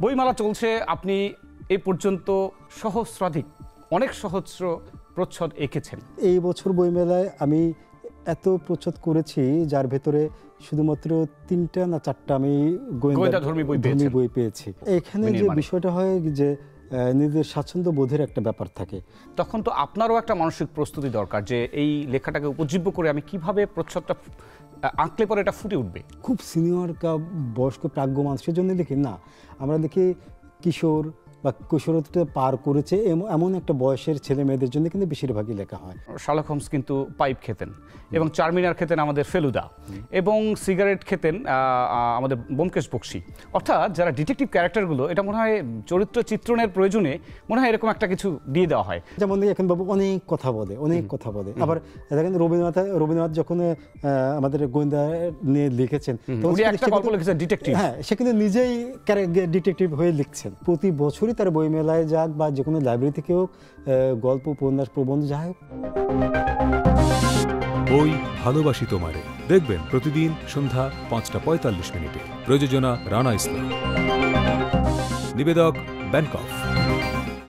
বইমেলা চলছে, আপনি এ পর্যন্ত সহস্রাধিক অনেক সহস্র প্রচ্ছদ এঁকেছেন। এই বছর বইমেলায় আমি এত প্রচ্ছদ করেছি যার ভেতরে শুধুমাত্র 3টা না 4টা আমি গোয়েন্দাধর্মী বই পেয়েছি। এখানে যে বিষয়টা হয় যে নিজেদের স্বাচ্ছন্দ্য বোধের একটা ব্যাপার থাকে। তখন তো আপনারও একটা মানসিক প্রস্তুতি দরকার যে এই লেখাটাকে উপজীব্য করে আমি কিভাবে প্রচ্ছদটা আঁকলে পরে এটা ফুটে উঠবে। খুব সিনিয়র বয়স্ক প্রাজ্ঞ মানুষের জন্য লিখি না, আমরা দেখি কিশোর বা কৈশোরত্ব পার করেছে এমন একটা বয়সের ছেলে মেয়েদের জন্য কিন্তু বেশিরভাগই লেখা হয়। শার্লক হোমস কিন্তু পাইপ খেতেন এবং চারমিনার খেতেন আমাদের ফেলুদা, এবং সিগারেট খেতেন আমাদের ব্যোমকেশ বক্সী। অর্থাৎ যারা ডিটেকটিভ ক্যারেক্টারগুলো, এটা মনে হয় চরিত্র চিত্রণের প্রয়োজনে মনে হয় এরকম একটা কিছু দিয়ে দেওয়া হয়। যেমন এখন বাবু অনেক কথা বলে। আবার দেখেন রবীন্দ্রনাথ যখন আমাদের গোয়েন্দা নিয়ে লিখেছেন, একটা গল্প লিখেছেন ডিটেকটিভ, হ্যাঁ, সে কিন্তু নিজেই ডিটেকটিভ হয়ে লিখছেন। প্রতি বছরই তার বইমেলায় যাক বা যে কোনো লাইব্রেরি থেকে হোক, গল্প, উপন্যাস, প্রবন্ধ যাই হোক। বই ভালোবাসি তোমারে দেখবেন প্রতিদিন সন্ধ্যা 5টা 45 মিনিটে। প্রযোজনা রানা ইসলাম, নিবেদক ব্যাংকক।